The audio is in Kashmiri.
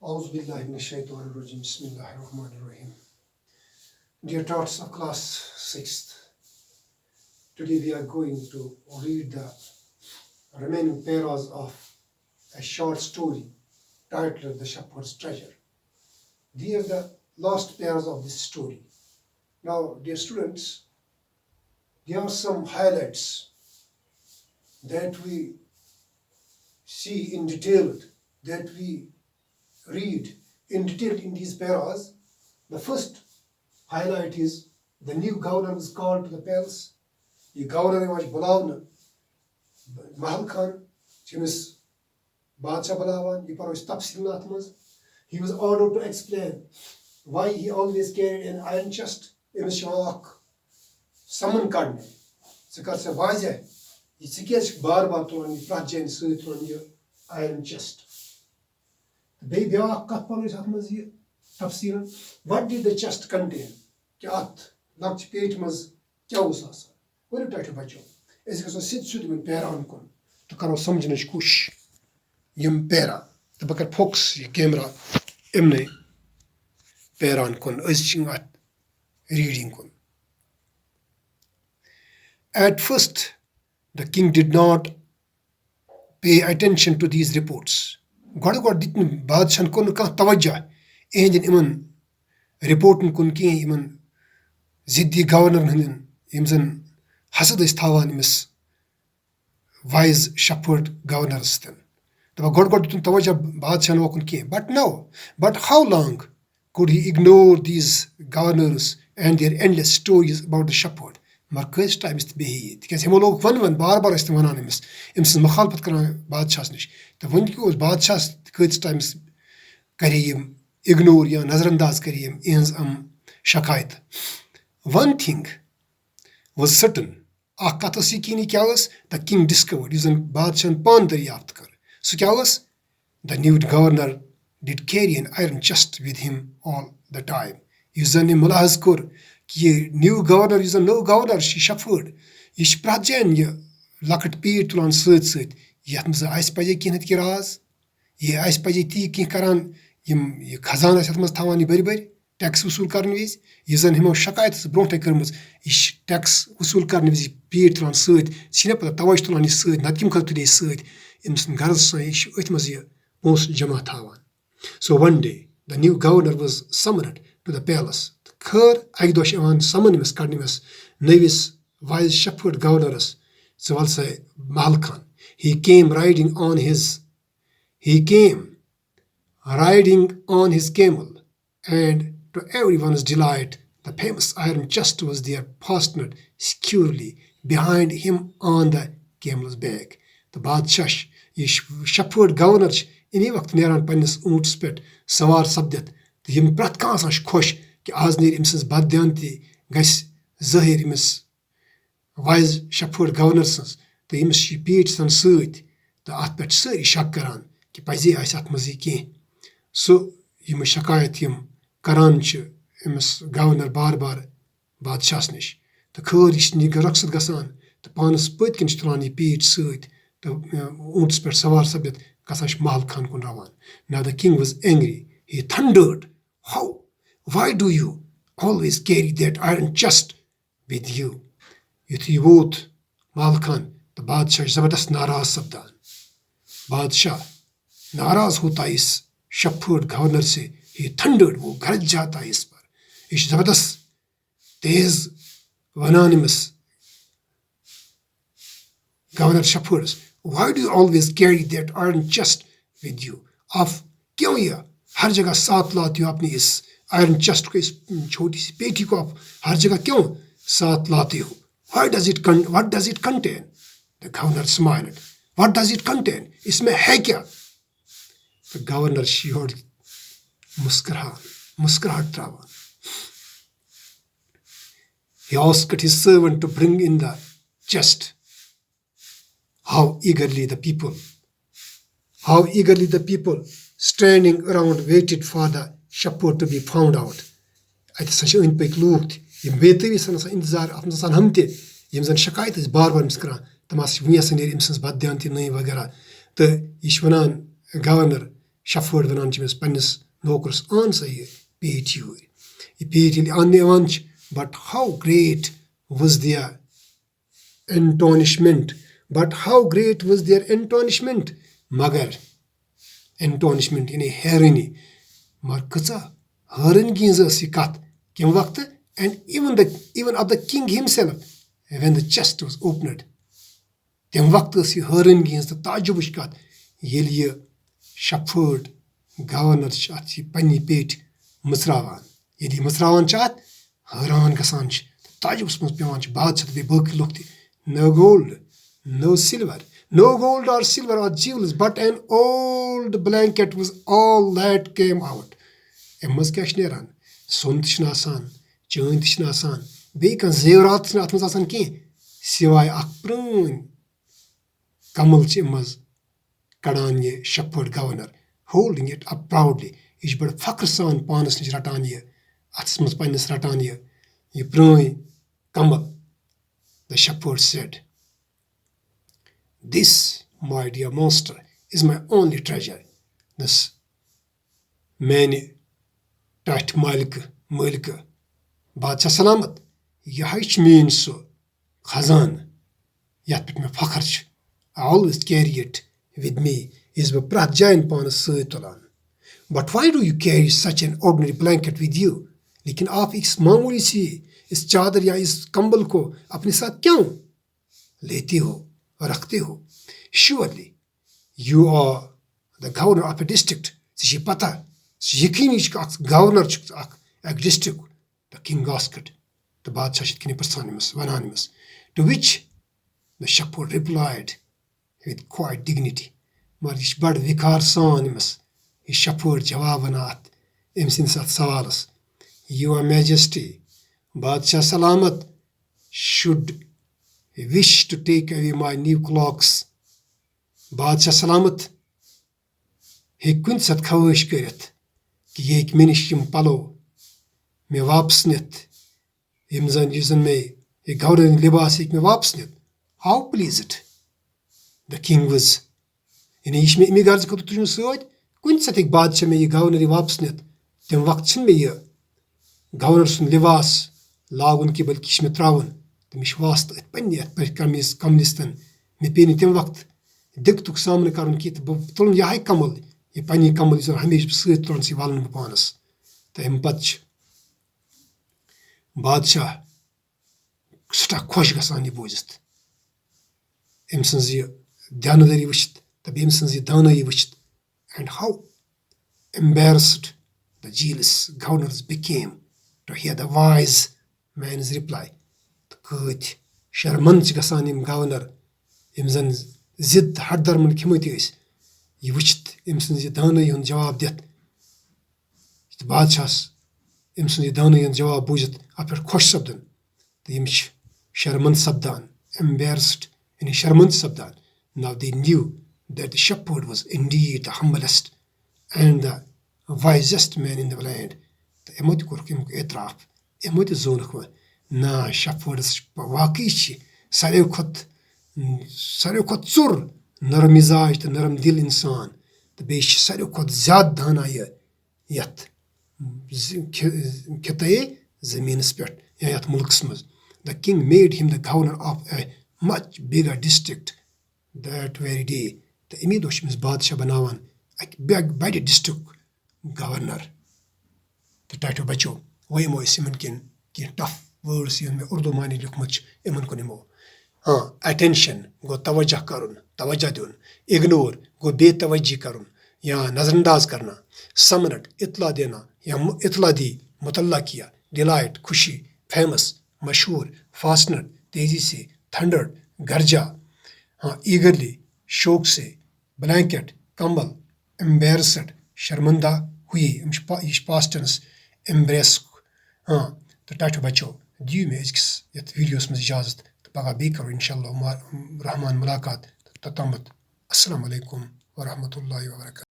Auzu billahi minesh-shaytanir-rajim. Bismillahir-rahmanir-rahim. Dear thoughts of class 6th, today we are going to read the remaining paras of a short story titled The Shepherd's Treasure. These are the last paras of this story. Now, dear students, there are some highlights that we see in detail, that we read in detail in these paras. The first highlight is the new governor was called to the palace. The governor was Bulawan, Mahal Khan, Chimis Bacha Bulawan, he was ordered to explain why he always carried an iron chest in his shavak. Summon Kadne. Sakarsa Vaja, it's a case Barbaton, Prajan Suit on your iron chest. The baby tafsir. What did the chest contain? Kyaat, Nakch Petmas, Kyausasa. What did you try to bacho? As it was a sit suitable pair on con, to Karo Samjanish Kush, Yum Pera, the Bakar Fox, your camera, Emne, pair on con, urging at reading con. At first, the king did not pay attention to these reports. God didn't Badshan kun ka tawajjah. Engine iman reporten kun ki iman Ziddi governor hin imsan hasad isthawan imis wise shepherd governors then. God didn't tawajjah Badshan wakun ki. But now, but how long could he ignore these governors and their endless stories about the shepherd? Marquez times to be it. Because Himolog one barbar is the one animus. Imson Machalpat Kana Badshasnish. The one goes Badshas, the times Karim, ignore ya Nazrandas Karim, ins Shakait. One thing was certain. Akatasikini Kyawas, the king discovered using Badshan Pandari Aptkar. So Kyawas, the new governor did carry an iron chest with him all the time. Using Mulahaskur. Ki new governor is a no governor, she shepherd. Ish prajen ye lakat peer to on suit. Yatms ice pajakin at kiraz. Ye ice pajati king karan yim Kazana Satmas Tawani beriberi. Tax usul karnvis. Yizan him of shakaitas brontekermus. Ish tax usul karnvis peer to on suit. Sinapa tawash to on his suit, not kim today suit. Imson Garas ish utmazia most Jamatawan. So one day the new governor was summoned to the palace. Khur Aigdosh Evan summonimus carnimus, Navis wise shepherd governors, so also Mahal Khan. He came riding on his camel, and to everyone's delight, the famous iron chest was there fastened securely behind him on the camel's back. The Badshash, shepherd governors, in a waqt neran pannis oot spit, Sawar Sabdet, the Yim Pratkansash Kosh. As near Ims's Badyanti, Gas Zahir Imis, wise shepherd governors, the Imis she peats and suit, the Atpet Suri Shakaran, Kipazi Isat Maziki. So Yim Shakayatium, Karanch, Imis governor Barbar, Badshasnish, the Kurdish Nigaraksad Gasan, the Panas Putkinstrani peat suit, the Unsper Savar Sabit, Kasash Mahal Khan Kunrawan. Now the king was angry. He thundered, how? Why do you always carry that iron chest with you? You both, Mahal Khan, the Badshah Zabardast Naraz Sabdan. Badshah, Naraz hota is shepherd governor se, he thundered, wo garaj jata is par. Ish Zabardast, tez, anonymous governor shepherds, why do you always carry that iron chest with you? Of kyun ya? Har jagah saath laat you apni is iron chest को इस छोटी सी पेटी को आप हर जगह क्यों साथ लाते हो? What does it contain? The governor smiled. What does it contain? इसमें है क्या? The governor shivered, मुस्कुराहट trawan. He asked his servant to bring in the chest. How eagerly the people standing around waited for the shepherd to be found out. I such an impec looked. You better is an inzar of San Humte. Yimsan Shakait is barbar Miskra, the Masvias and Imsons Badyanti Nai Vagara, the Ishwanan governor, Shepard वनान छ अमिस पन्निस नौकरस आन सा ये पेट यूर ये पेट येलि आन्ने यवान छ but how great was their astonishment मगर astonishment यानी हैरानी मगर कचा हैरानगी हंज ٲस यह कथ कम वक्त and even of the king himself when the chest was opened तम वक्त ٲस यह हैरानगी हंज तह ताजुबुच कथ येलि यह Shepard गवर्नर छ अथ यह पन्नी पेट मसरावान येलि मसरावान छ अथ हैरान गसान छ ताजुबस मज पेवान छ बादशाह तह बाकी लोग तह no gold no silver no gold or silver or jewels but an old blanket was all that came out अम मज क्या नेरान सोन तह आसान चांद तह आसान बे कह जेवरात अथ मज आसान कह सिवाय अख प्रन कमल छ मज कड़ान ये Shepard governor holding it up proudly यह बड़ फख्र सान पानस नश रटान यह अथस मज पन्निस रटान यह prawn Kamal The shepherd said, "This, my dear master, is my only treasure." This man tat Malik बादशाह सलामत यह छ मीन सो खजान यथ पे मे फखर छ I always carry it with me is बह प्रथ जायन पानस सत तुलान But why do you carry such an ordinary blanket with you? लेकिन आप इस मामूली सी इस चादर या इस कंबल को अपने साथ क्यों लेते हो और रखते हो Surely you are the governor of a district. This is पता यकीनी छ गवर्नर छ एक district The king asked. The बादशाह छ कने प्रसानमस वनानमस To which the Shepard replied with quiet dignity. मगर यह बड़ विकार सान अमस यह Shepard जवाब वना अथ अम सिंदस अथ सवालस Your Majesty बादशाह सलामत should wish to take away my new clocks. बादशाह सलामत हे कुन सत ख्वाहिश करित कि ये मे निश यम पलो मे वापस नित यम जन मे ये गवर्नर लिबास मे वापस नित How pleased the king was. यानी यह मे गर्ज खत तुझ सत कुन सत बादशाह मे यह गवर्नर वापस नित तम वक्त मे यह गवर्नर सुन लिबास लागुन कि बल्कि मे त्रावन तमिश वास्त पन्ने कमलिस्तन मे पे तम वक्त दिक्कतुक सामना कर बह तुलन यह कमल यह पन्नी कमल हमेशा सत तुलान सी वालन बह पानस तो अम पत बादशाह सठा खुश गसान यह बोजित अम सज यह ध्यानदारी वुचित तो अम सज यह दानाई वुचित and how embarrassed the jealous governors became to hear the wise man's reply. तो कत शर्मंद गसान यम गवर्नर यम जन जिद हरदरमन खिमत यह वुचित अम सज यह दानाई हुंद जवाब दित तो बादशाहस अम सज यह दानाई हुंद जवाब बूझित अत पे खुश सपदन तो यम शर्मंद सपदान embarrassed यानी शर्मंद सपदान Now they knew that the Shepard was indeed the humblest and the wisest man in the land. तो यमो त कोर किम एतराफ यमो त जोनख ना Shepard वाकई छ सारे खत चुर नरम मिजाज तो नरम दिल इंसान तो बे सारे खत ज्यादा दाना यथ खिते जमीनस पे या यथ मुल्कस मज The king made him the governor of a much bigger district that very day. तो अमी दो बादशाह बनावान बड़ डिस्ट्रिक्ट गवर्नर तो टाटो बचो वो यमो इन कह टफ वर्ड्स ये मे उर्दू मानी लिखमुत इन कुन यमो हाँ अटेंशन गो तवज्जो करुन तवज्जो दिन इग्नोर गो बेतवज्जी करुन या नज़रअंदाज करना समनट इतला देना या इतला दी मुतल्ला किया डिलाइट खुशी फेमस मशहूर फास्टनर तेजी से थंडर्ड गर्जा हाँ ईगरली शौक से ब्लैंकेट कंबल एम्बेरसड शर्मिंदा हुई यह पास्टेंस एम्ब्रेस हाँ तो टाटो बचो दियो मे अजकिस ये वीडियोस मज इजाजत तो पगह बे करो इंशाअल्लाह रहमान मुलाकात तोतमत अस्सलाम वालेकुम व रहमतुल्लाहि व बरकातहू।